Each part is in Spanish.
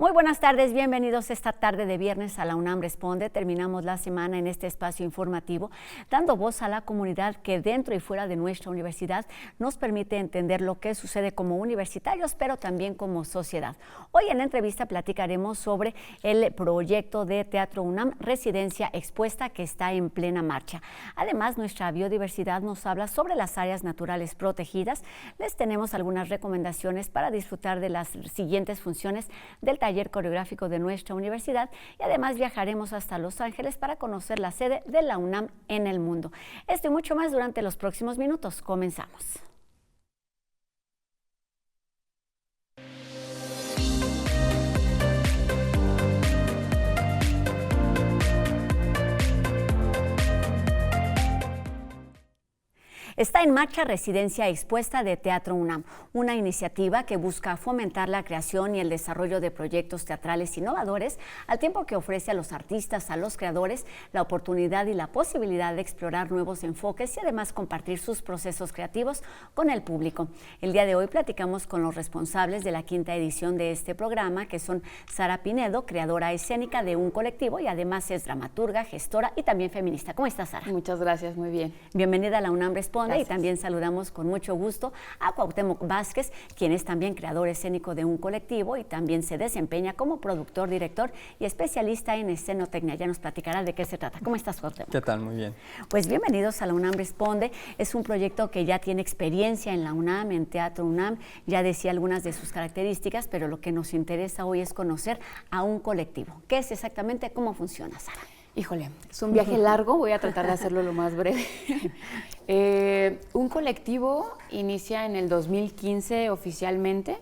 Muy buenas tardes, bienvenidos esta tarde de viernes a la UNAM Responde. Terminamos la semana en este espacio informativo, dando voz a la comunidad que dentro y fuera de nuestra universidad nos permite entender lo que sucede como universitarios, pero también como sociedad. Hoy en la entrevista platicaremos sobre el proyecto de Teatro UNAM Residencia Expuesta, que está en plena marcha. Además, nuestra biodiversidad nos habla sobre las áreas naturales protegidas. Les tenemos algunas recomendaciones para disfrutar de las siguientes funciones del taller coreográfico de nuestra universidad, y además viajaremos hasta Los Ángeles para conocer la sede de la UNAM en el mundo. Esto y mucho más durante los próximos minutos. Comenzamos. Está en marcha Residencia Expuesta de Teatro UNAM, una iniciativa que busca fomentar la creación y el desarrollo de proyectos teatrales innovadores, al tiempo que ofrece a los artistas, a los creadores, la oportunidad y la posibilidad de explorar nuevos enfoques y además compartir sus procesos creativos con el público. El día de hoy platicamos con los responsables de la quinta edición de este programa, que son Sara Pinedo, creadora escénica de un colectivo y además es dramaturga, gestora y también feminista. ¿Cómo estás, Sara? Muchas gracias, muy bien. Bienvenida a la UNAM Responde. Gracias. Y también saludamos con mucho gusto a Cuauhtémoc Vázquez, quien es también creador escénico de un colectivo y también se desempeña como productor, director y especialista en escenotecnia. Ya nos platicará de qué se trata. ¿Cómo estás, Cuauhtémoc? ¿Qué tal? Muy bien. Pues bienvenidos a la UNAM Responde. Es un proyecto que ya tiene experiencia en la UNAM, en Teatro UNAM. Ya decía algunas de sus características, pero lo que nos interesa hoy es conocer a un colectivo. ¿Qué es exactamente? ¿Cómo funciona, Sara? Híjole, es un viaje largo, voy a tratar de hacerlo lo más breve. Un colectivo inicia en el 2015 oficialmente,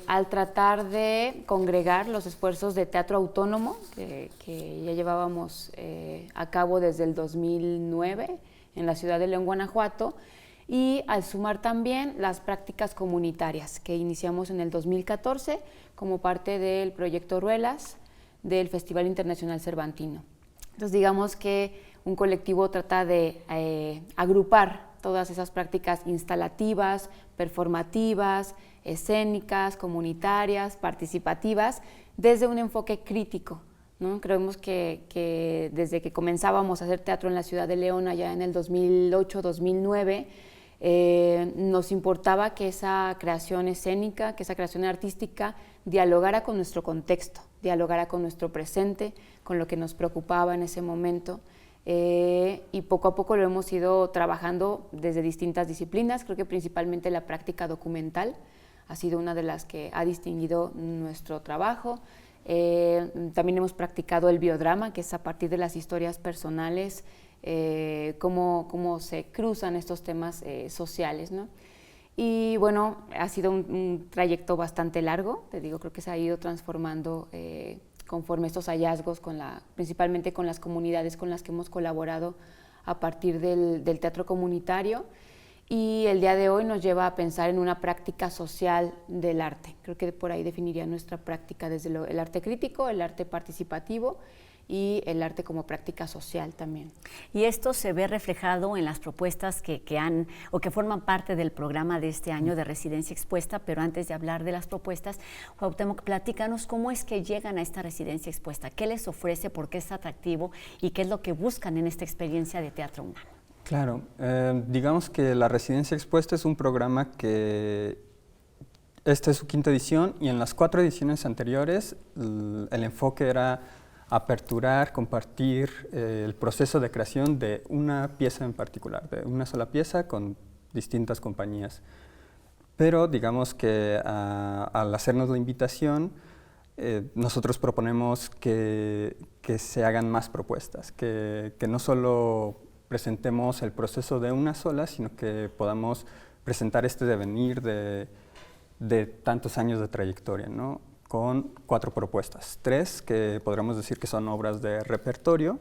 al tratar de congregar los esfuerzos de teatro autónomo que ya llevábamos a cabo desde el 2009 en la ciudad de León, Guanajuato, y al sumar también las prácticas comunitarias que iniciamos en el 2014 como parte del proyecto Ruelas del Festival Internacional Cervantino. Entonces, digamos que un colectivo trata de agrupar todas esas prácticas instalativas, performativas, escénicas, comunitarias, participativas, desde un enfoque crítico, ¿no? Creemos que desde que comenzábamos a hacer teatro en la ciudad de León, allá en el 2008-2009, nos importaba que esa creación escénica, que esa creación artística dialogara con nuestro contexto, dialogara con nuestro presente, con lo que nos preocupaba en ese momento, y poco a poco lo hemos ido trabajando desde distintas disciplinas. Creo que principalmente la práctica documental ha sido una de las que ha distinguido nuestro trabajo. También hemos practicado el biodrama, que es a partir de las historias personales, cómo se cruzan estos temas sociales, ¿no? Y bueno, ha sido un trayecto bastante largo, te digo, creo que se ha ido transformando conforme estos hallazgos, principalmente con las comunidades con las que hemos colaborado a partir del teatro comunitario, y el día de hoy nos lleva a pensar en una práctica social del arte. Creo que por ahí definiría nuestra práctica desde el arte crítico, el arte participativo y el arte como práctica social también. Y esto se ve reflejado en las propuestas que han o que forman parte del programa de este año de Residencia Expuesta, pero antes de hablar de las propuestas, Cuauhtémoc, platícanos cómo es que llegan a esta Residencia Expuesta, qué les ofrece, por qué es atractivo y qué es lo que buscan en esta experiencia de Teatro UNAM. Claro, digamos que la Residencia Expuesta es un programa que esta es su quinta edición, y en las 4 ediciones anteriores el enfoque era aperturar, compartir el proceso de creación de una pieza en particular, de una sola pieza con distintas compañías. Pero digamos que al hacernos la invitación, nosotros proponemos que se hagan más propuestas, que no solo presentemos el proceso de una sola, sino que podamos presentar este devenir de tantos años de trayectoria, ¿no? Con 4 propuestas, 3 que podríamos decir que son obras de repertorio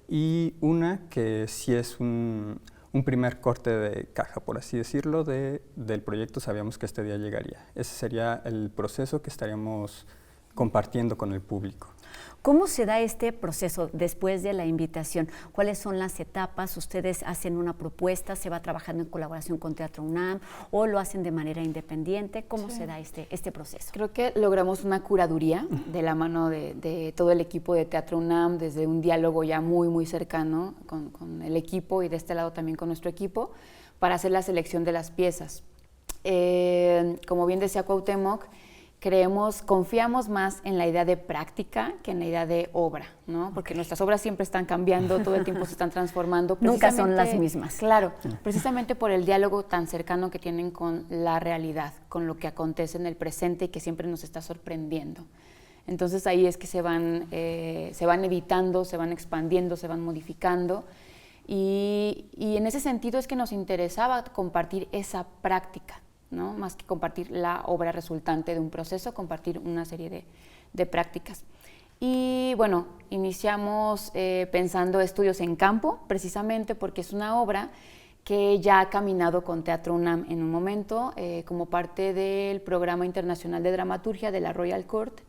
y una que sí es un primer corte de caja, por así decirlo, del proyecto. Sabíamos que este día llegaría. Ese sería el proceso que estaríamos compartiendo con el público. ¿Cómo se da este proceso después de la invitación? ¿Cuáles son las etapas? ¿Ustedes hacen una propuesta, se va trabajando en colaboración con Teatro UNAM o lo hacen de manera independiente? ¿Cómo se da este proceso? Creo que logramos una curaduría de la mano de todo el equipo de Teatro UNAM, desde un diálogo ya muy, muy cercano con el equipo y de este lado también con nuestro equipo, para hacer la selección de las piezas. Como bien decía Cuauhtémoc, confiamos más en la idea de práctica que en la idea de obra, ¿no? Porque nuestras obras siempre están cambiando, todo el tiempo se están transformando. Nunca son las mismas. Claro, precisamente por el diálogo tan cercano que tienen con la realidad, con lo que acontece en el presente y que siempre nos está sorprendiendo. Entonces ahí es que se van editando, se van expandiendo, se van modificando. Y en ese sentido es que nos interesaba compartir esa práctica, ¿no? Más que compartir la obra resultante de un proceso, compartir una serie de prácticas. Y bueno, iniciamos pensando estudios en campo, precisamente porque es una obra que ya ha caminado con Teatro UNAM en un momento, como parte del Programa Internacional de Dramaturgia de la Royal Court,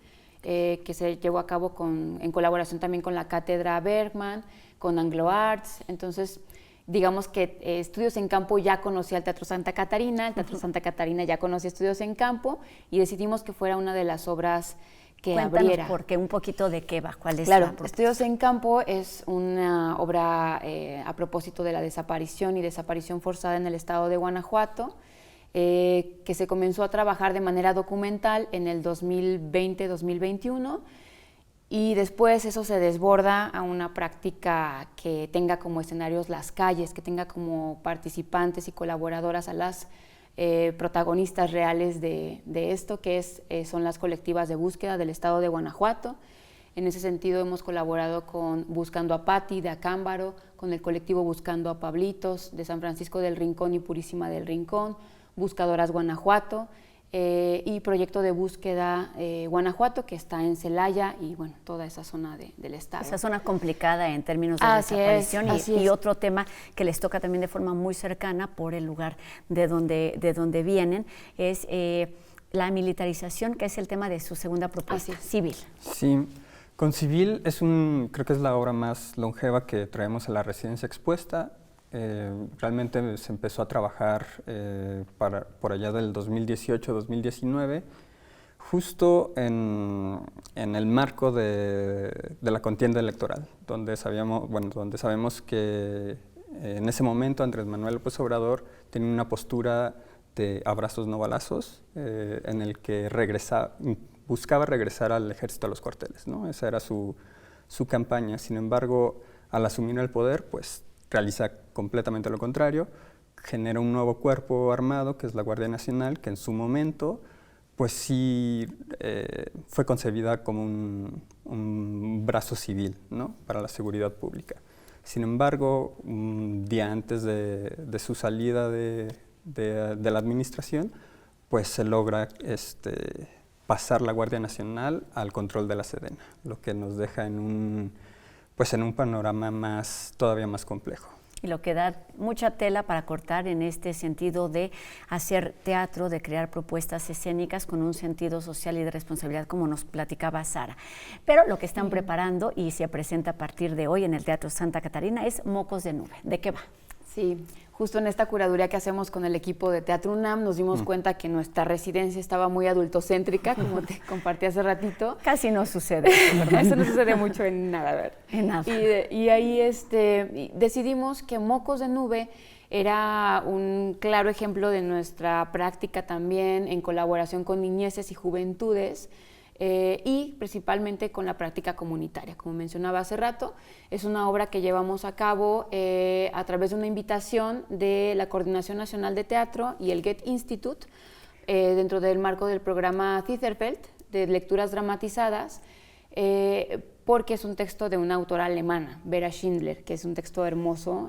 que se llevó a cabo en colaboración también con la Cátedra Bergman, con Anglo Arts. Entonces, digamos que Estudios en Campo ya conocía el Teatro Santa Catarina, el Teatro Santa Catarina ya conocía Estudios en Campo y decidimos que fuera una de las obras que Cuéntanos abriera. Porque un poquito de qué va, cuál es Claro, la propuesta. Estudios en Campo es una obra a propósito de la desaparición y desaparición forzada en el estado de Guanajuato, que se comenzó a trabajar de manera documental en el 2020-2021. Y después eso se desborda a una práctica que tenga como escenarios las calles, que tenga como participantes y colaboradoras a las protagonistas reales de esto, que son las colectivas de búsqueda del estado de Guanajuato. En ese sentido hemos colaborado con Buscando a Patti de Acámbaro, con el colectivo Buscando a Pablitos de San Francisco del Rincón y Purísima del Rincón, Buscadoras Guanajuato, y Proyecto de Búsqueda Guanajuato, que está en Celaya y bueno, toda esa zona del estado. Esa zona complicada en términos de Así desaparición es. y otro tema que les toca también de forma muy cercana por el lugar de donde vienen es la militarización, que es el tema de su segunda propuesta, Civil. Sí, con Civil creo que es la obra más longeva que traemos a la residencia expuesta. Realmente se empezó a trabajar por allá del 2018-2019, justo en el marco de la contienda electoral, donde sabemos que en ese momento Andrés Manuel López Obrador tenía una postura de abrazos no balazos, en el que buscaba regresar al ejército a los cuarteles, ¿no? Esa era su campaña. Sin embargo, al asumir el poder, pues realiza completamente lo contrario, genera un nuevo cuerpo armado que es la Guardia Nacional, que en su momento pues sí fue concebida como un brazo civil, ¿no? Para la seguridad pública. Sin embargo, un día antes de su salida de la administración, pues se logra pasar la Guardia Nacional al control de la Sedena, lo que nos deja en un panorama todavía más complejo. Y lo que da mucha tela para cortar en este sentido de hacer teatro, de crear propuestas escénicas con un sentido social y de responsabilidad, como nos platicaba Sara. Pero lo que están preparando y se presenta a partir de hoy en el Teatro Santa Catarina es Mocos de Nube. ¿De qué va? Sí, justo en esta curaduría que hacemos con el equipo de Teatro UNAM nos dimos cuenta que nuestra residencia estaba muy adultocéntrica, como te compartí hace ratito. Casi no sucede, ¿verdad? Eso no sucede mucho en nada, ¿verdad? En nada. Y ahí decidimos que Mocos de Nube era un claro ejemplo de nuestra práctica también en colaboración con niñeces y juventudes, y principalmente con la práctica comunitaria. Como mencionaba hace rato, es una obra que llevamos a cabo a través de una invitación de la Coordinación Nacional de Teatro y el Goethe Institut, dentro del marco del programa Ziethenfeld de lecturas dramatizadas, porque es un texto de una autora alemana, Vera Schindler, que es un texto hermoso,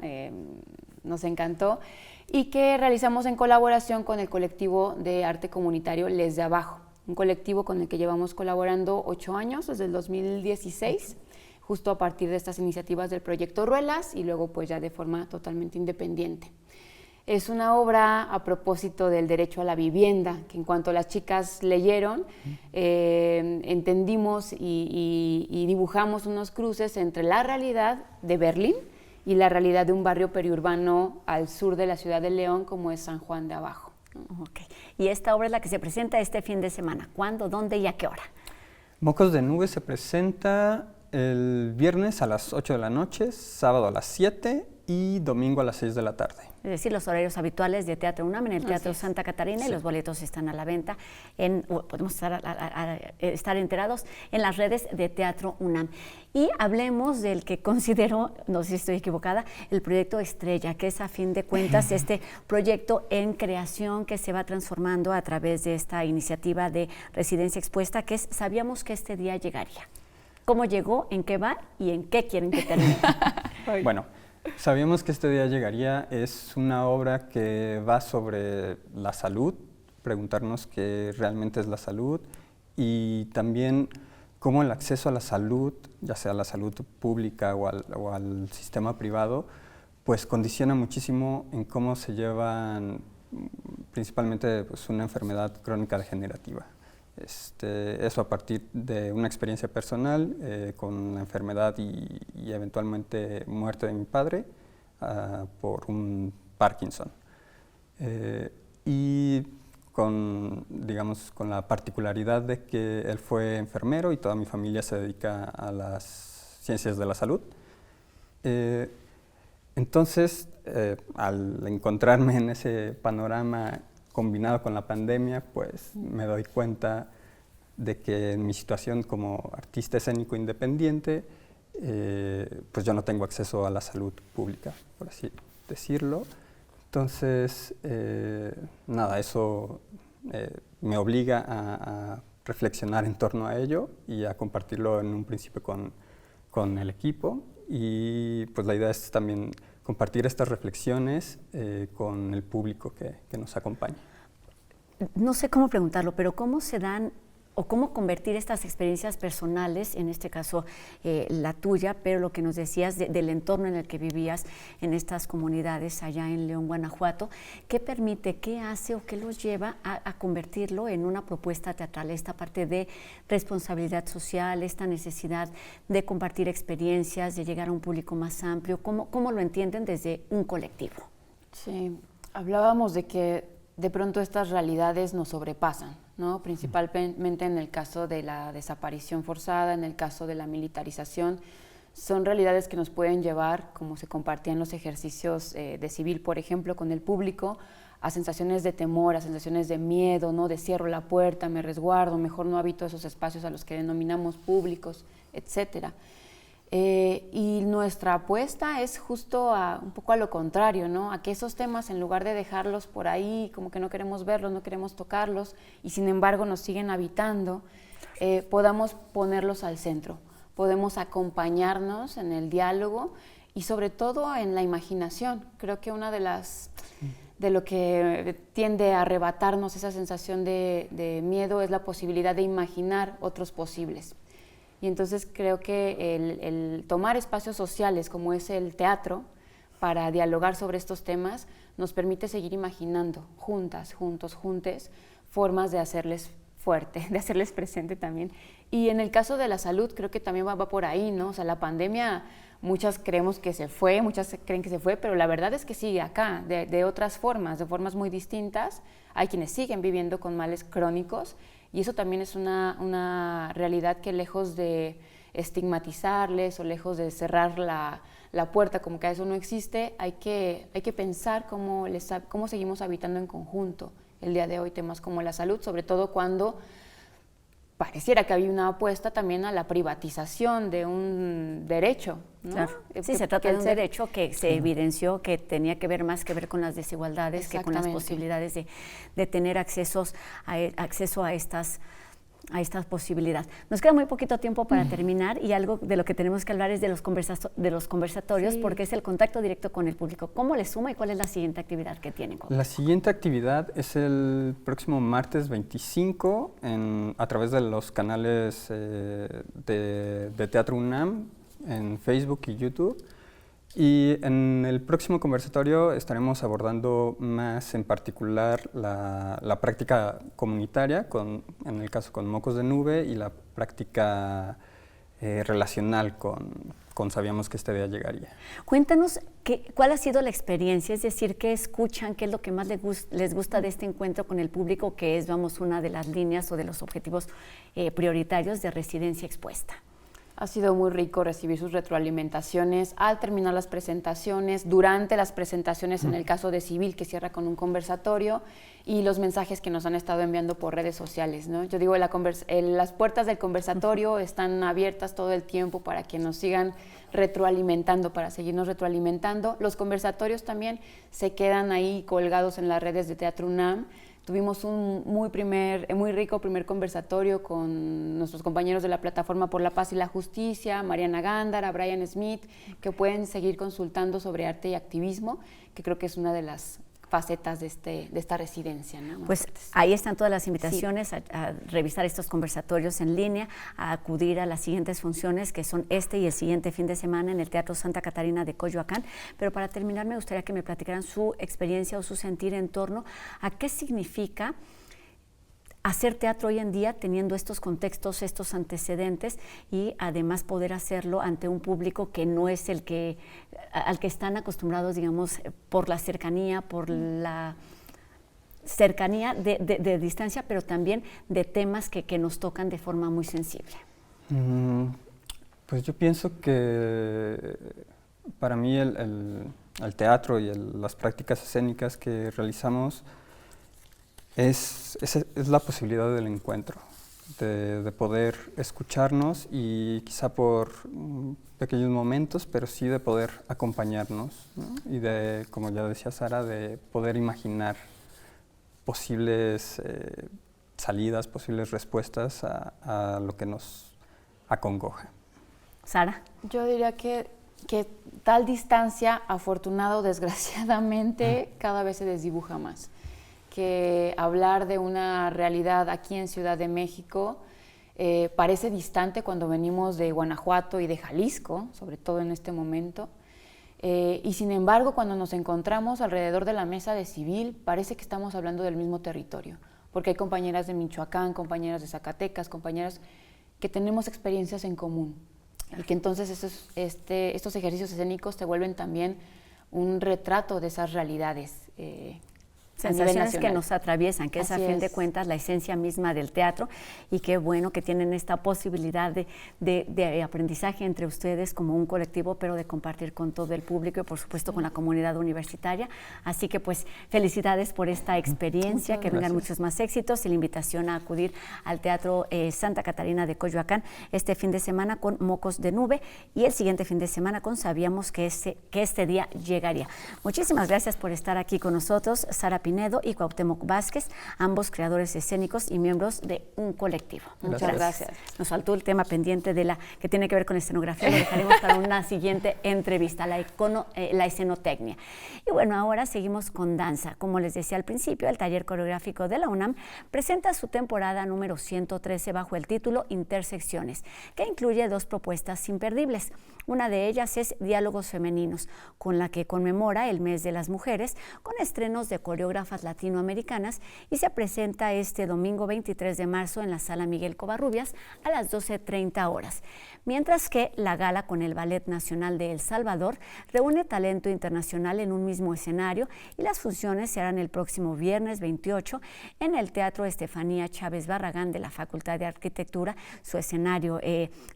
nos encantó, y que realizamos en colaboración con el colectivo de arte comunitario Les de Abajo, un colectivo con el que llevamos colaborando 8 años, desde el 2016, justo a partir de estas iniciativas del proyecto Ruelas y luego pues ya de forma totalmente independiente. Es una obra a propósito del derecho a la vivienda, que en cuanto las chicas leyeron, entendimos y dibujamos unos cruces entre la realidad de Berlín y la realidad de un barrio periurbano al sur de la ciudad de León, como es San Juan de Abajo. Okay. Y esta obra es la que se presenta este fin de semana. ¿Cuándo, dónde y a qué hora? Mocos de Nube se presenta el viernes a las 8 de la noche, sábado a las 7 y domingo a las 6 de la tarde. Es decir, los horarios habituales de Teatro UNAM en el Teatro Santa Catarina, sí. Y los boletos están a la venta. Podemos estar enterados en las redes de Teatro UNAM. Y hablemos del que considero, no sé si estoy equivocada, el proyecto Estrella, que es a fin de cuentas este proyecto en creación que se va transformando a través de esta iniciativa de Residencia Expuesta, que es Sabíamos que este día llegaría. ¿Cómo llegó, en qué va y en qué quieren que termine? Bueno, Sabíamos que este día llegaría es una obra que va sobre la salud, preguntarnos qué realmente es la salud y también cómo el acceso a la salud, ya sea la salud pública o al sistema privado, pues condiciona muchísimo en cómo se llevan principalmente pues, una enfermedad crónica degenerativa. Eso a partir de una experiencia personal con la enfermedad y eventualmente muerte de mi padre por un Parkinson. Y digamos, con la particularidad de que él fue enfermero y toda mi familia se dedica a las ciencias de la salud. Entonces, al encontrarme en ese panorama combinado con la pandemia, pues me doy cuenta de que en mi situación como artista escénico independiente, pues yo no tengo acceso a la salud pública, por así decirlo. Entonces, nada, eso me obliga a reflexionar en torno a ello y a compartirlo en un principio con el equipo. Y pues la idea es también compartir estas reflexiones con el público que nos acompaña. No sé cómo preguntarlo, pero ¿cómo se dan o cómo convertir estas experiencias personales, en este caso la tuya, pero lo que nos decías del entorno en el que vivías en estas comunidades allá en León, Guanajuato, qué permite, qué hace o qué los lleva a convertirlo en una propuesta teatral, esta parte de responsabilidad social, esta necesidad de compartir experiencias, de llegar a un público más amplio? ¿Cómo lo entienden desde un colectivo? Sí, hablábamos de que de pronto estas realidades nos sobrepasan, ¿no? Principalmente en el caso de la desaparición forzada, en el caso de la militarización, son realidades que nos pueden llevar, como se compartía en los ejercicios de civil, por ejemplo, con el público, a sensaciones de temor, a sensaciones de miedo, ¿no? De cierro la puerta, me resguardo, mejor no habito esos espacios a los que denominamos públicos, etcétera. Y nuestra apuesta es justo un poco a lo contrario, ¿no? A que esos temas, en lugar de dejarlos por ahí, como que no queremos verlos, no queremos tocarlos, y sin embargo nos siguen habitando, podamos ponerlos al centro, podemos acompañarnos en el diálogo y sobre todo en la imaginación. Creo que una de lo que tiende a arrebatarnos esa sensación de miedo es la posibilidad de imaginar otros posibles. Y entonces creo que el tomar espacios sociales como es el teatro para dialogar sobre estos temas nos permite seguir imaginando juntas, juntos, juntes, formas de hacerles fuerte, de hacerles presente también. Y en el caso de la salud creo que también va por ahí, ¿no? O sea, la pandemia, muchas creemos que se fue, muchas creen que se fue, pero la verdad es que sigue acá, de otras formas, de formas muy distintas. Hay quienes siguen viviendo con males crónicos. Y eso también es una realidad que lejos de estigmatizarles o lejos de cerrar la puerta como que eso no existe, hay que pensar cómo seguimos habitando en conjunto el día de hoy temas como la salud, sobre todo cuando pareciera que había una apuesta también a la privatización de un derecho, ¿no? Claro. Sí, se trata de un derecho que se evidenció que tenía que ver más que ver con las desigualdades que con las posibilidades de tener acceso a estas posibilidades. Nos queda muy poquito tiempo para terminar y algo de lo que tenemos que hablar es de los conversatorios, sí, porque es el contacto directo con el público. ¿Cómo les suma y cuál es la siguiente actividad que tienen? La siguiente actividad es el próximo martes 25 a través de los canales de Teatro UNAM en Facebook y YouTube. Y en el próximo conversatorio estaremos abordando más en particular la práctica comunitaria, en el caso con Mocos de Nube, y la práctica relacional con Sabíamos que este día llegaría. Cuéntanos cuál ha sido la experiencia, es decir, qué escuchan, qué es lo que más les gusta de este encuentro con el público, que es, vamos, una de las líneas o de los objetivos prioritarios de Residencia Expuesta. Ha sido muy rico recibir sus retroalimentaciones al terminar las presentaciones, durante las presentaciones en el caso de Civil, que cierra con un conversatorio, y los mensajes que nos han estado enviando por redes sociales, ¿no? Yo digo, las puertas del conversatorio están abiertas todo el tiempo para que nos sigan retroalimentando, para seguirnos retroalimentando. Los conversatorios también se quedan ahí colgados en las redes de Teatro UNAM. Tuvimos un muy rico primer conversatorio con nuestros compañeros de la Plataforma por la Paz y la Justicia, Mariana Gándara, Brian Smith, que pueden seguir consultando sobre arte y activismo, que creo que es una de las facetas de esta residencia, ¿no? Pues ahí están todas las invitaciones, sí, a revisar estos conversatorios en línea, a acudir a las siguientes funciones, que son este y el siguiente fin de semana en el Teatro Santa Catarina de Coyoacán. Pero para terminar, me gustaría que me platicaran su experiencia o su sentir en torno a qué significa hacer teatro hoy en día teniendo estos contextos, estos antecedentes, y además poder hacerlo ante un público que no es al que están acostumbrados, digamos, por la cercanía, de distancia, pero también de temas que nos tocan de forma muy sensible. Pues yo pienso que para mí el teatro y las prácticas escénicas que realizamos es la posibilidad del encuentro, de poder escucharnos y quizá por pequeños momentos, pero sí de poder acompañarnos, ¿no? Y de, como ya decía Sara, de poder imaginar posibles salidas, posibles respuestas a lo que nos acongoja. Sara. Yo diría que tal distancia, afortunado o desgraciadamente, cada vez se desdibuja más. Que hablar de una realidad aquí en Ciudad de México parece distante cuando venimos de Guanajuato y de Jalisco, sobre todo en este momento, y sin embargo cuando nos encontramos alrededor de la mesa de Civil parece que estamos hablando del mismo territorio, porque hay compañeras de Michoacán, compañeras de Zacatecas, compañeras que tenemos experiencias en común, y que entonces estos ejercicios escénicos te vuelven también un retrato de esas realidades. Sensaciones que nos atraviesan, que es a fin de es. Cuentas la esencia misma del teatro, y qué bueno que tienen esta posibilidad de aprendizaje entre ustedes como un colectivo, pero de compartir con todo el público y por supuesto con la comunidad universitaria. Así que pues felicidades por esta experiencia, que vengan muchos más éxitos, y la invitación a acudir al Teatro Santa Catarina de Coyoacán este fin de semana con Mocos de Nube, y el siguiente fin de semana con Sabíamos que este día llegaría. Muchísimas gracias por estar aquí con nosotros, Sara Pinedo y Cuauhtémoc Vázquez, ambos creadores escénicos y miembros de un colectivo. Muchas gracias. Nos faltó el tema pendiente que tiene que ver con escenografía, lo dejaremos para una siguiente entrevista, la escenotecnia. Y bueno, ahora seguimos con danza. Como les decía al principio, el taller coreográfico de la UNAM presenta su temporada número 113 bajo el título Intersecciones, que incluye 2 propuestas imperdibles. Una de ellas es Diálogos Femeninos, con la que conmemora el Mes de las Mujeres, con estrenos de coreógrafas latinoamericanas, y se presenta este domingo 23 de marzo en la Sala Miguel Covarrubias a las 12:30 horas. Mientras que la gala con el Ballet Nacional de El Salvador reúne talento internacional en un mismo escenario, y las funciones se harán el próximo viernes 28 en el Teatro Estefanía Chávez Barragán de la Facultad de Arquitectura, su escenario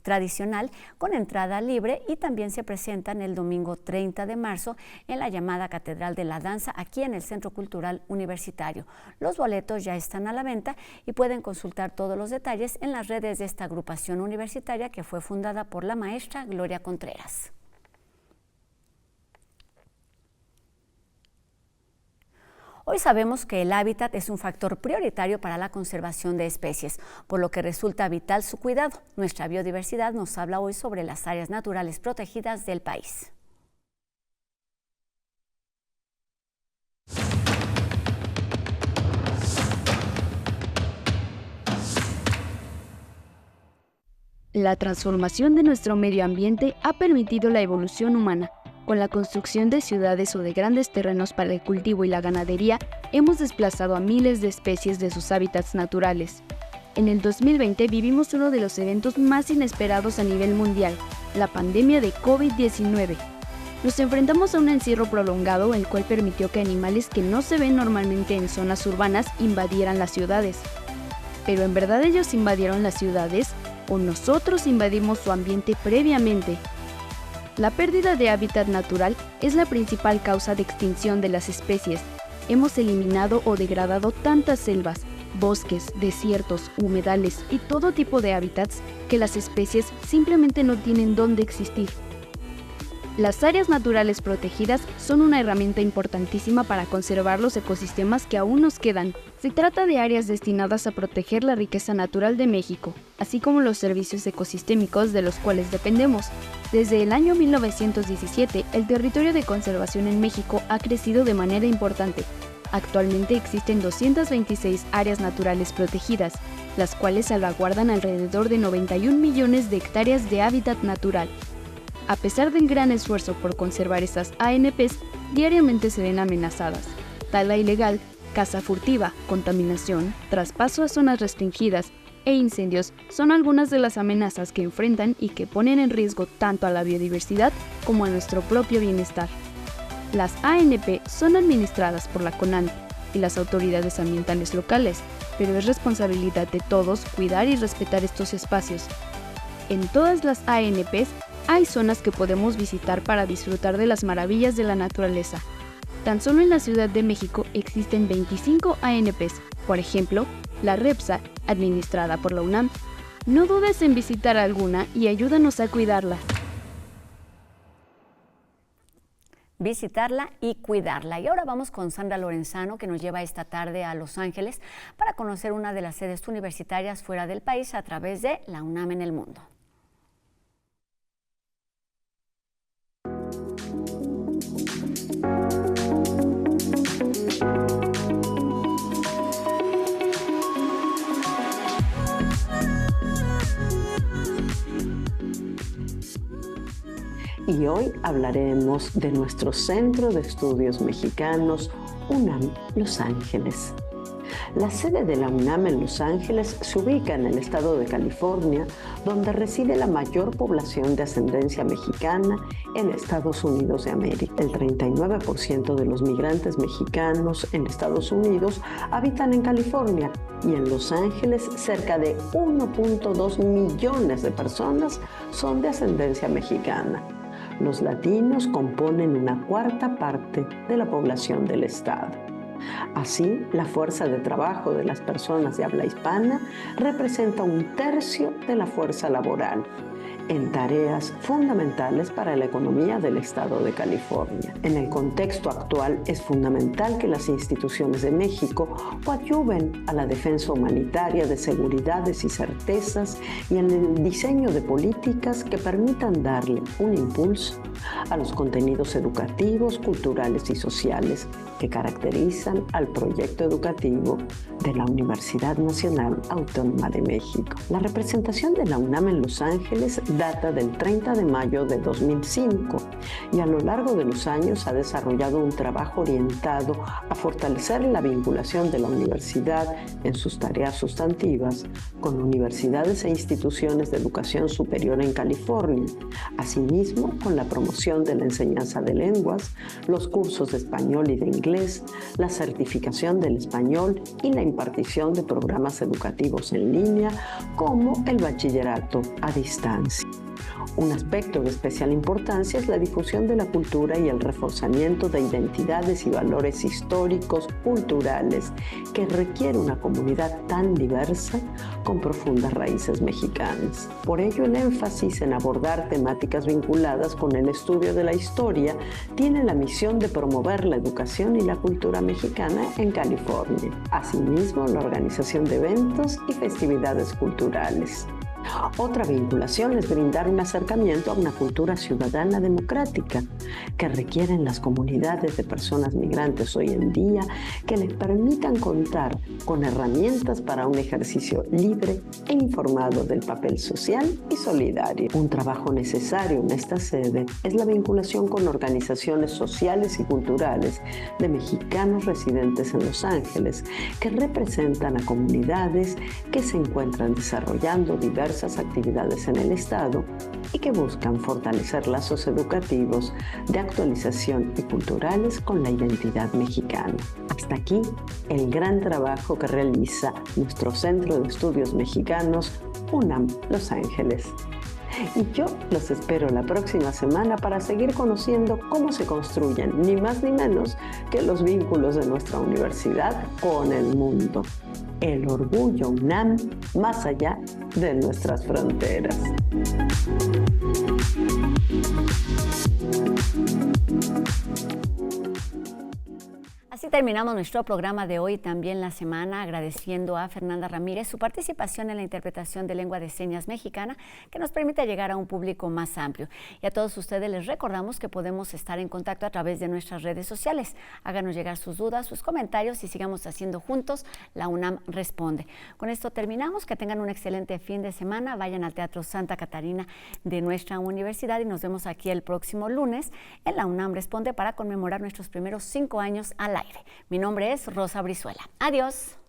tradicional, con entrada libre, y también se presentan el domingo 30 de marzo en la llamada Catedral de la Danza, aquí en el Centro Cultural Universitario. Los boletos ya están a la venta y pueden consultar todos los detalles en las redes de esta agrupación universitaria, que fue fundada por la maestra Gloria Contreras. Hoy sabemos que el hábitat es un factor prioritario para la conservación de especies, por lo que resulta vital su cuidado. Nuestra biodiversidad nos habla hoy sobre las áreas naturales protegidas del país. La transformación de nuestro medio ambiente ha permitido la evolución humana. Con la construcción de ciudades o de grandes terrenos para el cultivo y la ganadería, hemos desplazado a miles de especies de sus hábitats naturales. En el 2020 vivimos uno de los eventos más inesperados a nivel mundial, la pandemia de COVID-19. Nos enfrentamos a un encierro prolongado, el cual permitió que animales que no se ven normalmente en zonas urbanas invadieran las ciudades. ¿Pero en verdad ellos invadieron las ciudades o nosotros invadimos su ambiente previamente? La pérdida de hábitat natural es la principal causa de extinción de las especies. Hemos eliminado o degradado tantas selvas, bosques, desiertos, humedales y todo tipo de hábitats que las especies simplemente no tienen dónde existir. Las áreas naturales protegidas son una herramienta importantísima para conservar los ecosistemas que aún nos quedan. Se trata de áreas destinadas a proteger la riqueza natural de México, así como los servicios ecosistémicos de los cuales dependemos. Desde el año 1917, el territorio de conservación en México ha crecido de manera importante. Actualmente existen 226 áreas naturales protegidas, las cuales salvaguardan alrededor de 91 millones de hectáreas de hábitat natural. A pesar del gran esfuerzo por conservar estas ANPs, diariamente se ven amenazadas. Tala ilegal, caza furtiva, contaminación, traspaso a zonas restringidas e incendios son algunas de las amenazas que enfrentan y que ponen en riesgo tanto a la biodiversidad como a nuestro propio bienestar. Las ANP son administradas por la CONANT y las autoridades ambientales locales, pero es responsabilidad de todos cuidar y respetar estos espacios. En todas las ANPs hay zonas que podemos visitar para disfrutar de las maravillas de la naturaleza. Tan solo en la Ciudad de México existen 25 ANPs, por ejemplo, la REPSA, administrada por la UNAM. No dudes en visitar alguna y ayúdanos a cuidarla. Visitarla y cuidarla. Y ahora vamos con Sandra Lorenzano, que nos lleva esta tarde a Los Ángeles para conocer una de las sedes universitarias fuera del país a través de la UNAM en el mundo. Y hoy hablaremos de nuestro Centro de Estudios Mexicanos, UNAM Los Ángeles. La sede de la UNAM en Los Ángeles se ubica en el estado de California, donde reside la mayor población de ascendencia mexicana en Estados Unidos de América. El 39% de los migrantes mexicanos en Estados Unidos habitan en California y en Los Ángeles cerca de 1.2 millones de personas son de ascendencia mexicana. Los latinos componen una cuarta parte de la población del estado. Así, la fuerza de trabajo de las personas de habla hispana representa 1/3 de la fuerza laboral en tareas fundamentales para la economía del estado de California. En el contexto actual es fundamental que las instituciones de México coadyuven a la defensa humanitaria de seguridades y certezas y en el diseño de políticas que permitan darle un impulso a los contenidos educativos, culturales y sociales que caracterizan al proyecto educativo de la Universidad Nacional Autónoma de México. La representación de la UNAM en Los Ángeles data del 30 de mayo de 2005 y a lo largo de los años ha desarrollado un trabajo orientado a fortalecer la vinculación de la universidad en sus tareas sustantivas con universidades e instituciones de educación superior en California, asimismo con la promoción de la enseñanza de lenguas, los cursos de español y de inglés, la certificación del español y la impartición de programas educativos en línea como el bachillerato a distancia. Un aspecto de especial importancia es la difusión de la cultura y el reforzamiento de identidades y valores históricos, culturales, que requiere una comunidad tan diversa con profundas raíces mexicanas. Por ello, el énfasis en abordar temáticas vinculadas con el estudio de la historia tiene la misión de promover la educación y la cultura mexicana en California. Asimismo, la organización de eventos y festividades culturales. Otra vinculación es brindar un acercamiento a una cultura ciudadana democrática que requieren las comunidades de personas migrantes hoy en día, que les permitan contar con herramientas para un ejercicio libre e informado del papel social y solidario. Un trabajo necesario en esta sede es la vinculación con organizaciones sociales y culturales de mexicanos residentes en Los Ángeles, que representan a comunidades que se encuentran desarrollando diversas actividades en el Estado y que buscan fortalecer lazos educativos de actualización y culturales con la identidad mexicana. Hasta aquí el gran trabajo que realiza nuestro Centro de Estudios Mexicanos, UNAM Los Ángeles. Y yo los espero la próxima semana para seguir conociendo cómo se construyen, ni más ni menos, que los vínculos de nuestra universidad con el mundo. El orgullo UNAM más allá de nuestras fronteras. Así terminamos nuestro programa de hoy, también la semana, agradeciendo a Fernanda Ramírez su participación en la interpretación de lengua de señas mexicana, que nos permite llegar a un público más amplio. Y a todos ustedes les recordamos que podemos estar en contacto a través de nuestras redes sociales. Háganos llegar sus dudas, sus comentarios y sigamos haciendo juntos La UNAM Responde. Con esto terminamos, que tengan un excelente fin de semana, vayan al Teatro Santa Catarina de nuestra universidad y nos vemos aquí el próximo lunes en La UNAM Responde para conmemorar nuestros primeros 5 años al aire. Mi nombre es Rosa Brizuela. Adiós.